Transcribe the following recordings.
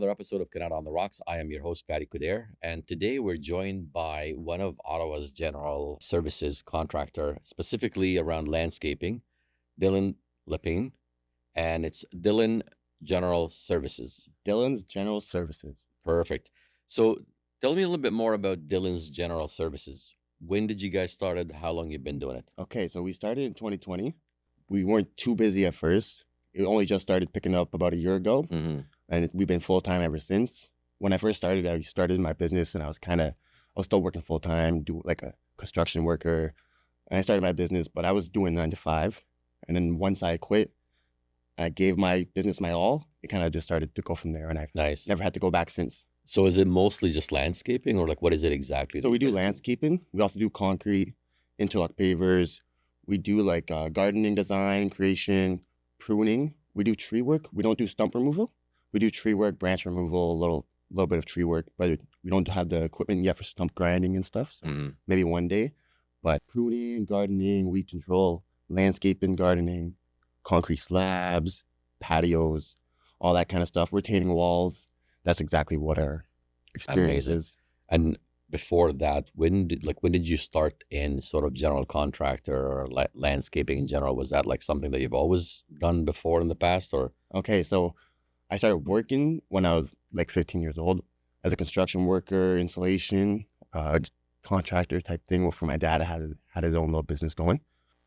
another episode of Canada on the Rocks. I am your host, Patty Kuder, and today we're joined by one of Ottawa's general services contractor, specifically around landscaping, Dylan Lepine, and it's Dylan General Services. Dylan's General Services. Perfect. So tell me a little bit more about Dylan's General Services. When did you guys started? How long you been doing it? Okay, so we started in 2020. We weren't too busy at first. It only just started picking up about a year ago, and we've been full-time ever since. When I first started, I started my business, and I was still working full-time, do like a construction worker. And I started my business, but I was doing 9 to 5. And then once I quit, I gave my business my all. It kind of just started to go from there, and I've never had to go back since. So is it mostly just landscaping, or like what is it exactly? So we do landscaping. We also do concrete, interlock pavers. We do like gardening design, creation, pruning. We do tree work. We don't do stump removal. We do tree work, branch removal, a little bit of tree work, but we don't have the equipment yet for stump grinding and stuff. So maybe one day. But pruning, gardening, weed control, landscaping, gardening, concrete slabs, patios, all that kind of stuff, retaining walls. That's exactly what our experience is. And before that, when did you start in sort of general contractor or landscaping in general? Was that like something that you've always done before in the past, or? Okay, so I started working when I was like 15 years old as a construction worker, installation, contractor type thing. Well, for my dad, had his own little business going.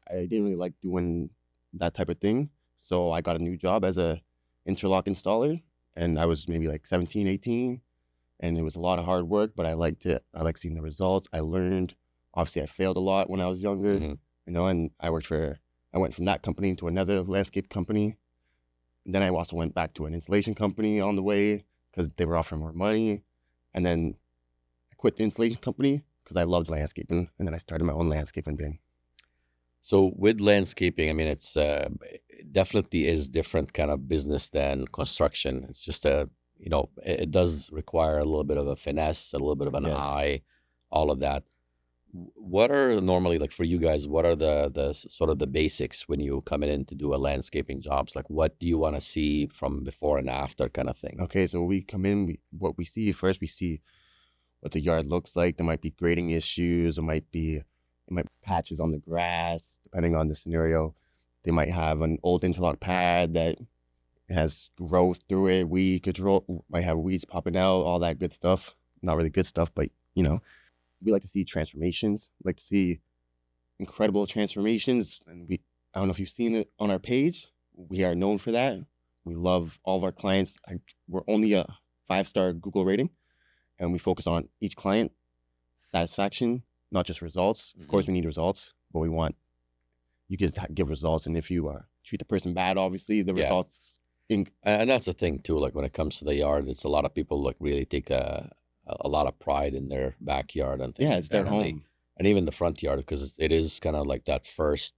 I didn't really like doing that type of thing, so I got a new job as a interlock installer, and I was maybe like 17, 18. And it was a lot of hard work, but I liked it. I like seeing the results. I learned. Obviously, I failed a lot when I was younger, and I went from that company to another landscape company. And then I also went back to an installation company on the way because they were offering more money. And then I quit the installation company because I loved landscaping. And then I started my own landscaping thing. So with landscaping, I mean, it's it definitely is different kind of business than construction. It's just it does require a little bit of a finesse, a little bit of an eye, all of that. What are normally, like for you guys, what are the sort of the basics when you come in to do a landscaping jobs? Like what do you want to see from before and after kind of thing? Okay, so we come in, what we see first, we see what the yard looks like. There might be grading issues. It might be patches on the grass, depending on the scenario. They might have an old interlock pad that has growth through it, weed control, might have weeds popping out, all that good stuff. Not really good stuff, but we like to see transformations, like to see incredible transformations. And I don't know if you've seen it on our page. We are known for that. We love all of our clients. We're only a 5-star Google rating, and we focus on each client satisfaction, not just results. Of course, we need results, but you can give results. And if you treat the person bad, obviously the results. And that's the thing too, like when it comes to the yard, it's a lot of people like really take a lot of pride in their backyard and things. Yeah, it's their home. And even the front yard, because it is kind of like that first,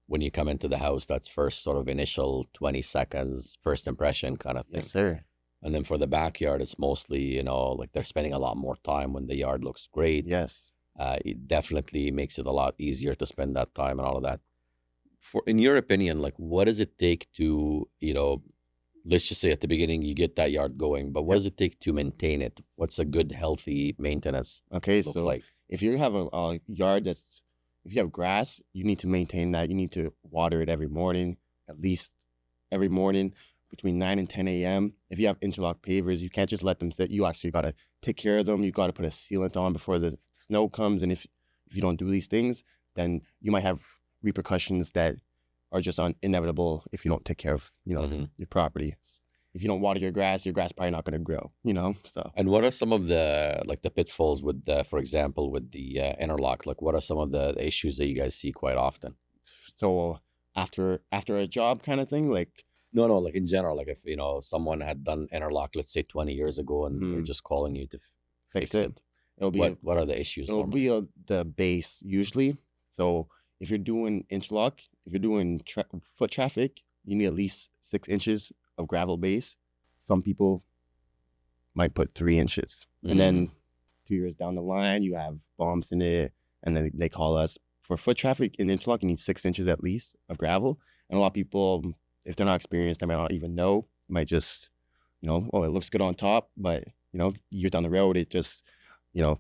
when you come into the house, that's first sort of initial 20 seconds, first impression kind of thing. Yes, sir. And then for the backyard, it's mostly, like they're spending a lot more time when the yard looks great. Yes. It definitely makes it a lot easier to spend that time and all of that. In your opinion, like what does it take to, let's just say at the beginning you get that yard going, but what does it take to maintain it? What's a good, healthy maintenance? Okay, so like if you have a yard if you have grass, you need to maintain that. You need to water it every morning, at least every morning between 9 and 10 a.m. If you have interlock pavers, you can't just let them sit. You actually got to take care of them. You got to put a sealant on before the snow comes. And if you don't do these things, then you might have repercussions that are just inevitable if you don't take care of, your property. If you don't water your grass probably not going to grow, so. And what are some of the pitfalls with for example, with the interlock? Like what are some of the issues that you guys see quite often? So after a job kind of thing, like. No, like in general, like if, someone had done interlock, let's say 20 years ago, and they're just calling you to fix it. It'll be what are the issues? It'll be the base usually. So if you're doing interlock, if you're doing foot traffic, you need at least 6 inches of gravel base. Some people might put 3 inches. And then 2 years down the line, you have bumps in it. And then they call us for foot traffic in interlock, you need 6 inches at least of gravel. And a lot of people, if they're not experienced, they might not even know. Might just oh, it looks good on top, but years down the road, you know,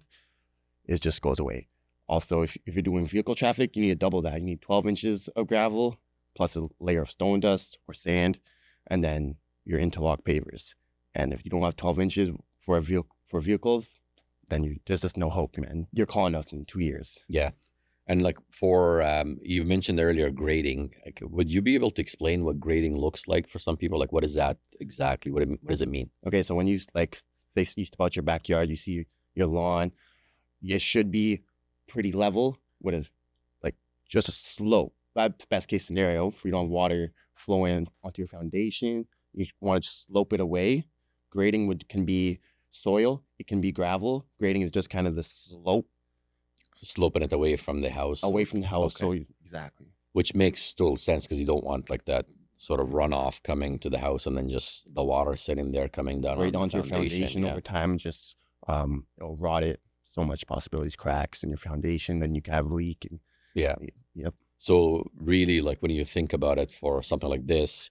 it just goes away. Also, if you're doing vehicle traffic, you need to double that. You need 12 inches of gravel plus a layer of stone dust or sand, and then your interlock pavers. And if you don't have 12 inches for vehicles, then there's just no hope, man. You're calling us in 2 years. Yeah. And like for you mentioned earlier grading, like, would you be able to explain what grading looks like for some people? Like, what is that exactly? What does it mean? Okay, so when you like say about your backyard, you see your lawn, it should be pretty level with like just a slope. That's best case scenario. If you don't have water flowing onto your foundation, you want to slope it away. Grading can be soil, it can be gravel. Grading is just kind of the slope. Sloping it away from the house. Away from the house. Okay. So exactly. Which makes total sense because you don't want like that sort of runoff coming to the house and then just the water sitting there coming down right on onto your foundation yeah. over time. Just it'll rot it. So much possibilities, cracks in your foundation, then you can have a leak. And, yeah. Yep. So really, like when you think about it for something like this,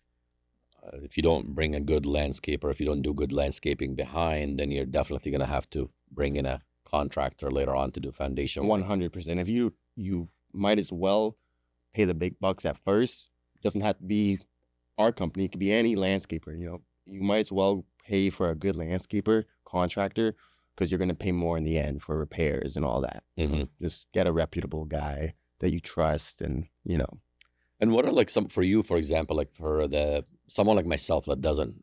if you don't bring a good landscaper, if you don't do good landscaping behind, then you're definitely going to have to bring in a contractor later on to do foundation work. 100%. If you might as well pay the big bucks at first. It doesn't have to be our company. It could be any landscaper. You might as well pay for a good landscaper contractor because you're going to pay more in the end for repairs and all that. Mm-hmm. Just get a reputable guy that you trust, and And what are like some for you, for example, like for someone like myself that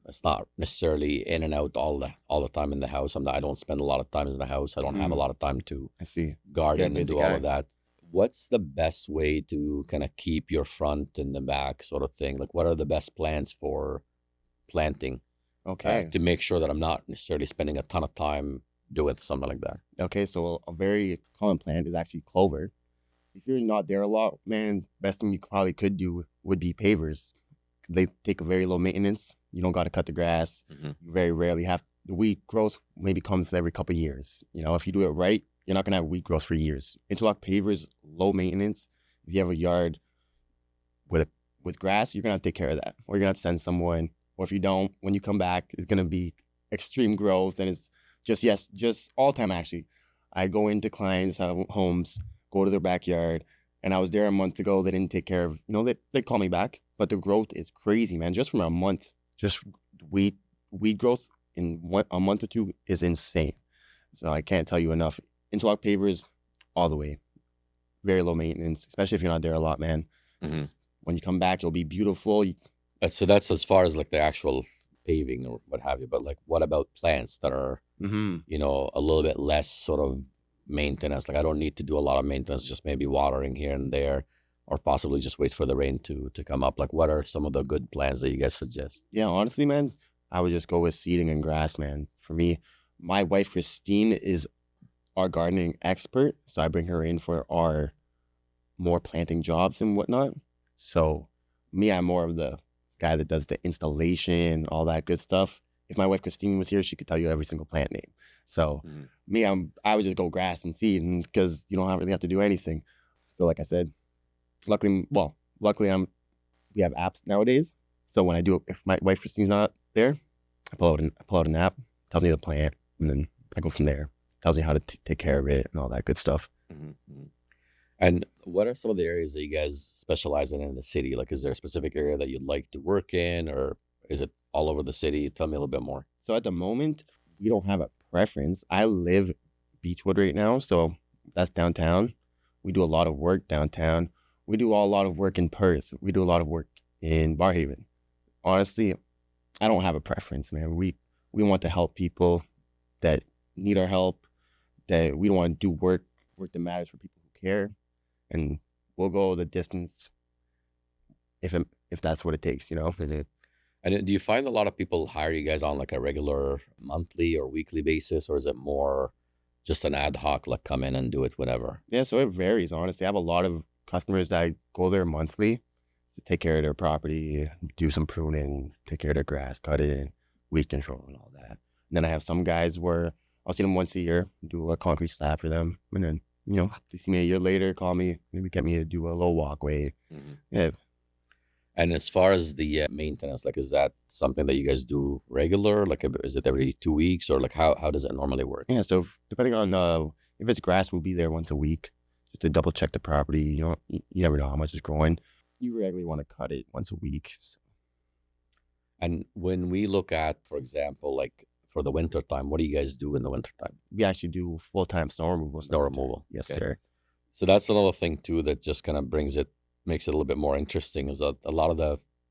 it's not necessarily in and out all the time in the house. I don't spend a lot of time in the house. I don't have a lot of time to I see garden and do all of that. What's the best way to kind of keep your front and the back sort of thing? Like, what are the best plans for planting? Okay. To make sure that I'm not necessarily spending a ton of time doing something like that. Okay, so a very common plant is actually clover. If you're not there a lot, man, best thing you probably could do would be pavers. They take a very low maintenance. You don't got to cut the grass. Mm-hmm. You very rarely have the weed growth. Maybe comes every couple of years. If you do it right, you're not gonna have weed growth for years. Interlock pavers, low maintenance. If you have a yard with grass, you're gonna have to take care of that, or you're gonna have to send someone. Or if you don't, when you come back, it's gonna be extreme growth, and it's just all time actually. I go into clients' homes, go to their backyard, and I was there a month ago. They didn't take care of, they call me back, but the growth is crazy, man. Just from a month, just weed growth in a month or two is insane. So I can't tell you enough. Interlock pavers, all the way. Very low maintenance, especially if you're not there a lot, man. Mm-hmm. When you come back, it'll be beautiful. So that's as far as like the actual paving or what have you. But like, what about plants that are, a little bit less sort of maintenance? Like, I don't need to do a lot of maintenance, just maybe watering here and there, or possibly just wait for the rain to come up. Like, what are some of the good plants that you guys suggest? Yeah, honestly, man, I would just go with seeding and grass, man. For me, my wife, Christine, is our gardening expert. So I bring her in for our more planting jobs and whatnot. So me, I'm more of the guy that does the installation, all that good stuff. If my wife Christine was here, she could tell you every single plant name. So me, I would just go grass and seed, because you don't really have to do anything. So like I said, luckily we have apps nowadays. So when if my wife Christine's not there, I pull out an app, tells me the plant, and then I go from there. Tells me how to take care of it and all that good stuff. Mm-hmm. And what are some of the areas that you guys specialize in the city? Like, is there a specific area that you'd like to work in, or is it all over the city? Tell me a little bit more. So at the moment, we don't have a preference. I live Beechwood right now, so that's downtown. We do a lot of work downtown. We do a lot of work in Perth. We do a lot of work in Barhaven. Honestly, I don't have a preference, man. We want to help people that need our help, that we don't want to do work that matters for people who care. And we'll go the distance if that's what it takes, And do you find a lot of people hire you guys on like a regular monthly or weekly basis, or is it more just an ad hoc, like come in and do it whenever? Yeah, so it varies, honestly. I have a lot of customers that go there monthly to take care of their property, do some pruning, take care of their grass, cut it, weed control and all that. And then I have some guys where I'll see them once a year, do a concrete slab for them, and then they see me a year later, call me, maybe get me to do a little walkway. Mm-hmm. Yeah. And as far as the maintenance, like, is that something that you guys do regular? Like, is it every 2 weeks, or like how does it normally work? Yeah, so depending on if it's grass, we'll be there once a week just to double check the property. You never know how much is growing. You regularly want to cut it once a week. So And when we look at, for example, like for the winter time, what do you guys do in the winter time? we actually do full-time snow removal in the Snow winter. removal. Yes, Okay. sir. So that's another thing too that just kind of makes it a little bit more interesting, is that a lot of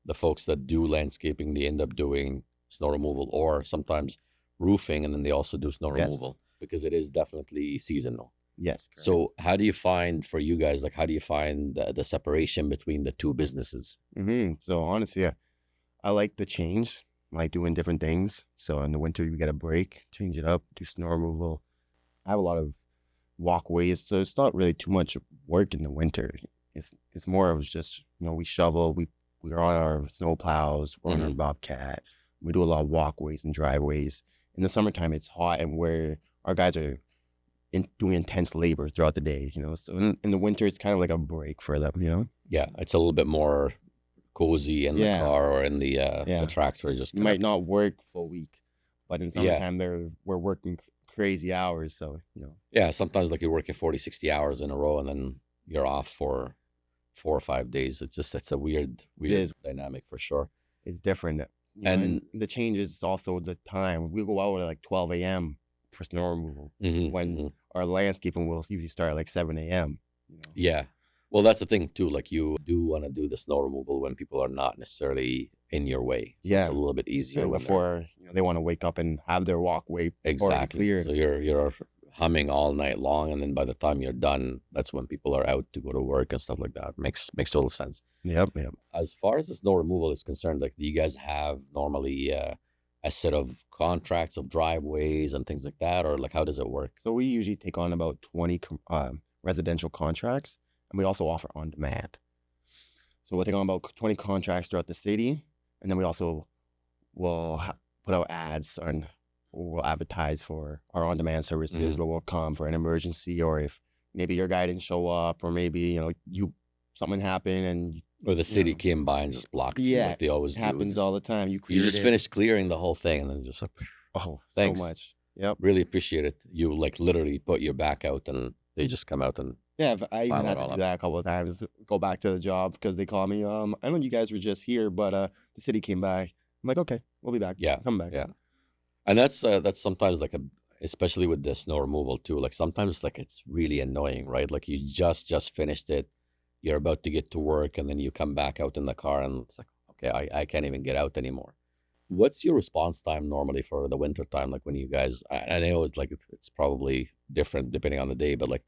the folks that do landscaping, they end up doing snow removal or sometimes roofing, and then they also do snow Yes. removal because it is definitely seasonal. Yes, correct. So how do you find, for you guys, like how do you find the separation between the two businesses? So honestly, I like the change. I like doing different things. So in the winter, you get a break, change it up, do snow removal. I have a lot of walkways, so it's not really too much work in the winter. It's more of just, we shovel, we're on our snow plows, we're on our bobcat. We do a lot of walkways and driveways. In the summertime, it's hot, and where our guys are doing intense labor throughout the day. So in the winter, it's kind of like a break for them. Yeah, it's a little bit more cozy in the Yeah. car or in the Yeah. tractor. Just You might not work full week, but in Yeah. summertime, we're working crazy hours. So, Yeah, sometimes like you're working 40, 60 hours in a row and then you're off for 4 or 5 days. It's a weird is. dynamic for sure. it's different. And the change is also the time. We go out at like 12 a.m. for snow removal when our landscaping will usually start at like 7 a.m. Yeah. Well, that's the thing too. Like, you do want to do the snow removal when people are not necessarily in your way. So Yeah. it's a little bit easier And when they're- before they want to wake up and have their walkway already exactly. cleared. So you're humming all night long, and then by the time you're done, that's when people are out to go to work and stuff like that. Makes total sense. Yep. As far as the snow removal is concerned, like, do you guys have normally a set of contracts of driveways and things like that, or like how does it work? So we usually take on about 20 residential contracts, and we also offer on demand. So we'll take on about 20 contracts throughout the city, and then we also will put out ads and we'll advertise for our on-demand services where we'll come for an emergency, or if maybe your guy didn't show up, or maybe something happened and Or the city came by and just blocked you, Yeah, like they always it do. happens all the time. You You just it. finished clearing the whole thing, and then just like, Oh, thanks. so much. Yep. Really appreciate it. You like literally put your back out, and they just come out and Yeah, I even Pile it had to all do up. that a couple of times. Go back to the job because they call me. I know you guys were just here, but the city came by. I'm like, okay, we'll be back. Yeah, come back. yeah. And that's sometimes like especially with the snow removal too. Like, sometimes like it's really annoying, right? Like, you just finished it, you're about to get to work, and then you come back out in the car, and it's like, okay, I can't even get out anymore. What's your response time normally for the winter time? Like, when you guys, I know it's like it's probably different depending on the day, but like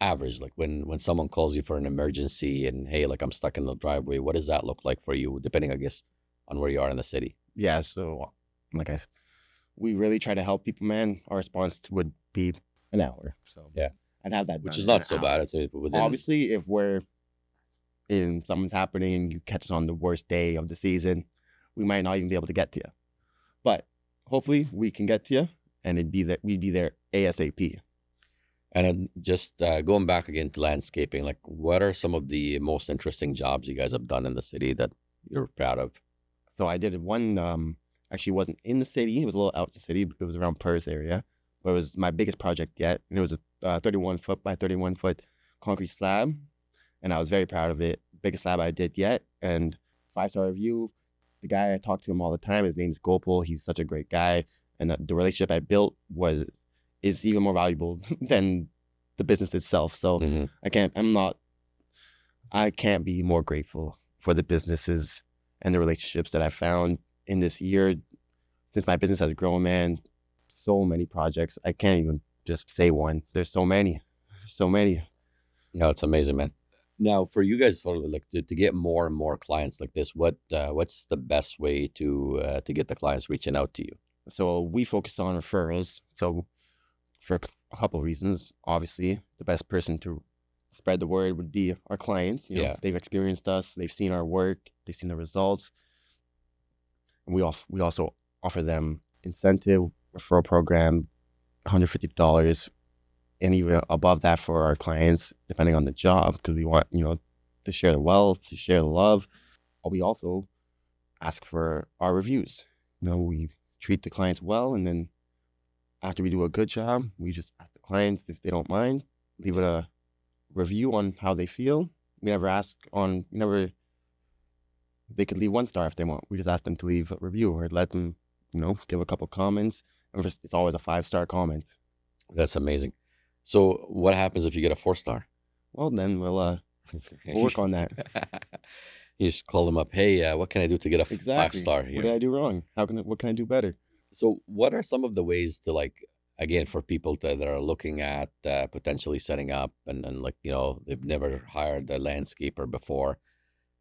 average, like when someone calls you for an emergency and, hey, like, I'm stuck in the driveway, what does that look like for you, depending, I guess, on where you are in the city? Yeah. So, we really try to help people, man. Our response would be an hour. So Yeah. I'd have that Which done is in not an so hour. bad. It's within. Obviously, if something's happening and you catch us on the worst day of the season, we might not even be able to get to you. But hopefully, we can get to you, and we'd be there ASAP. And then just going back again to landscaping, like, what are some of the most interesting jobs you guys have done in the city that you're proud of? So I did one. Actually, wasn't in the city. It was a little out the city. It was around Perth area, but it was my biggest project yet, and it was a 31 foot by 31 foot concrete slab, and I was very proud of it. Biggest slab I did yet, and 5-star review. The guy, I talk to him all the time. His name's Gopal. He's such a great guy, and the relationship I built is even more valuable than the business itself. So Mhm. I can't be more grateful for the businesses and the relationships that I found in this year since my business has grown, man. So many projects. I can't even just say one. There's so many. No, it's amazing, man. Now, for you guys, for like to get more and more clients like this, what's the best way to get the clients reaching out to you? So we focus on referrals. So for a couple of reasons, obviously, the best person to spread the word would be our clients. Yeah. They've experienced us. They've seen our work. They've seen the results. And we also offer them incentive referral program, $150, and even above that for our clients, depending on the job, because we want to share the wealth, to share the love. we also ask for our reviews. We treat the clients well, and then after we do a good job, we just ask the clients if they don't mind, leave it a review on how they feel. We never ask on, they could leave 1 star if they want. We just ask them to leave a review or let them, give a couple comments. And it's always a 5-star comment. That's amazing. So what happens if you get a 4-star? Well, then we'll work on that. You just call them up. Hey, what can I do to get a Exactly. 5-star What here? did I do wrong? What can I do better? So what are some of the ways to, like, again, for people that are looking at potentially setting up and like, they've never hired a landscaper before,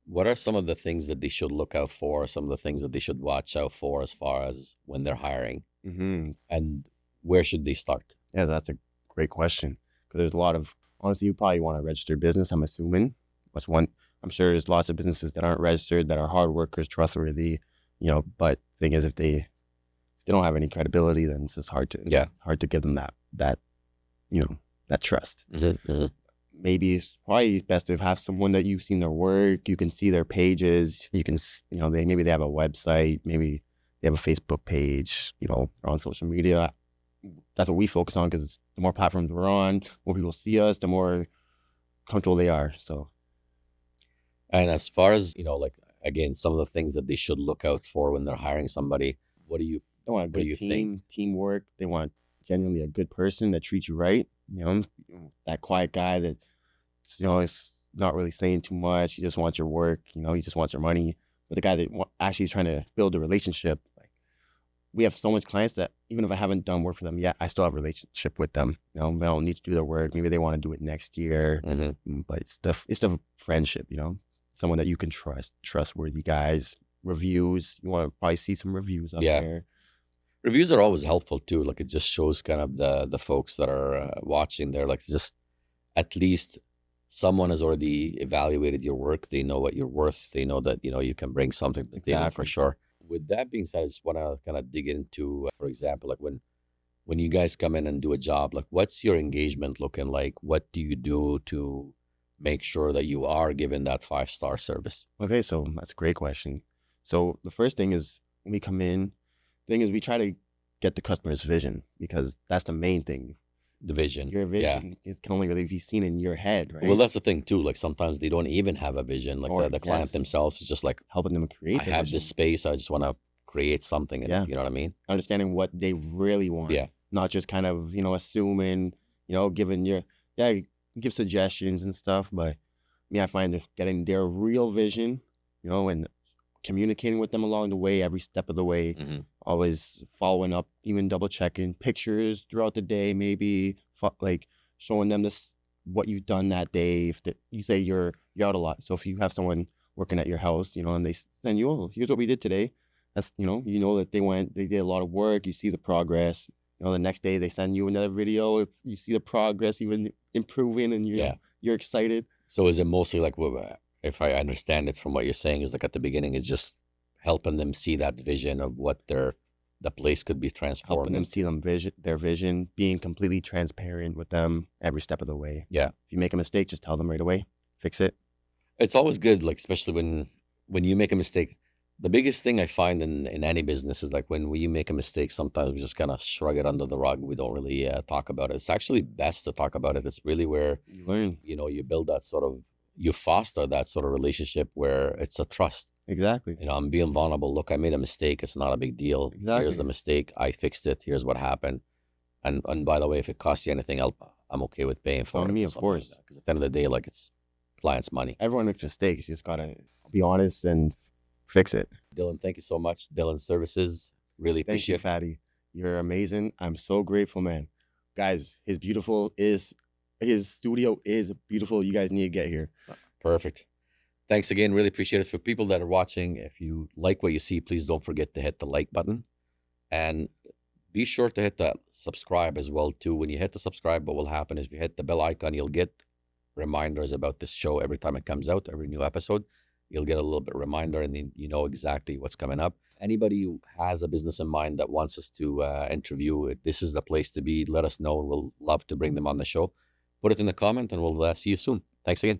what are some of the things that they should look out for, some of the things that they should watch out for as far as when they're hiring, and where should they start? Yeah, that's a great question, because there's a lot of, honestly, you probably want a registered business, I'm assuming. That's one. I'm sure there's lots of businesses that aren't registered, that are hard workers, trustworthy, but the thing is, if they don't have any credibility, then it's just hard to give them that trust. Maybe it's probably best to have someone that you've seen their work, you can see their pages, you can, maybe they have a website, maybe they have a Facebook page, or on social media. That's what we focus on, because the more platforms we're on, more people see us, the more comfortable they are. So, and as far as, like, again, some of the things that they should look out for when they're hiring somebody, they want a good teamwork. They want genuinely a good person that treats you right. That quiet guy that, is not really saying too much. He just wants your work. He just wants your money. But the guy that actually is trying to build a relationship. Like, we have so much clients that even if I haven't done work for them yet, I still have a relationship with them. I don't need to do their work. Maybe they want to do it next year. But it's the friendship. Someone that you can trust, trustworthy guys. Reviews. You want to probably see some reviews up there. Reviews are always helpful too. Like, it just shows kind of the folks that are watching there, like, just at least someone has already evaluated your work. They know what you're worth. They know that, you can bring something to the table for sure. With that being said, I just want to kind of dig into, for example, like when you guys come in and do a job, like, what's your engagement looking like? What do you do to make sure that you are given that 5-star service? Okay, so that's a great question. So the first thing is, when we come in, we try to get the customer's vision, because that's the main thing. The vision. Your vision, it can only really be seen in your head, right? Well, that's the thing too. Like, sometimes they don't even have a vision. Like, the client themselves is just like, helping them create. I have this space. I just want to create something. And, you know what I mean? Understanding what they really want. Yeah. Not just kind of, assuming, giving give suggestions and stuff. But I find getting their real vision, and communicating with them along the way, every step of the way, always following up, even double checking pictures throughout the day, maybe like showing them what you've done that day. If you say you're out a lot, so if you have someone working at your house, and they send you, oh, here's what we did today. That's that they did a lot of work. You see the progress. The next day they send you another video. You see the progress even improving, and you're excited. So is it mostly like, if I understand it from what you're saying, is like at the beginning, it's just helping them see that vision of what the place could be transformed. Helping them see their vision, being completely transparent with them every step of the way. Yeah. If you make a mistake, just tell them right away. Fix it. It's always good, like, especially when you make a mistake. The biggest thing I find in any business is, like, when you make a mistake, sometimes we just kind of shrug it under the rug. We don't really talk about it. It's actually best to talk about it. It's really where you learn. You build that sort of, you foster that sort of relationship where it's a trust. Exactly. I'm being vulnerable. Look, I made a mistake. It's not a big deal. Exactly. Here's the mistake. I fixed it. Here's what happened. And by the way, if it costs you anything, I'm okay with paying for it. Me, of course. Because at the end of the day, like, it's client's money. Everyone makes mistakes. You just gotta be honest and fix it. Dylan, thank you so much. Dylan Services, really appreciate it. Thank you, Fatty. You're amazing. I'm so grateful, man. Guys, his studio is beautiful. You guys need to get here. Perfect. Thanks again. Really appreciate it. For people that are watching, if you like what you see, please don't forget to hit the like button. And be sure to hit the subscribe as well, too. When you hit the subscribe, what will happen is if you hit the bell icon, you'll get reminders about this show every time it comes out, every new episode. You'll get a little bit reminder, and then you know exactly what's coming up. Anybody who has a business in mind that wants us to interview, this is the place to be. Let us know. We'll love to bring them on the show. Put it in the comment, and we'll see you soon. Thanks again.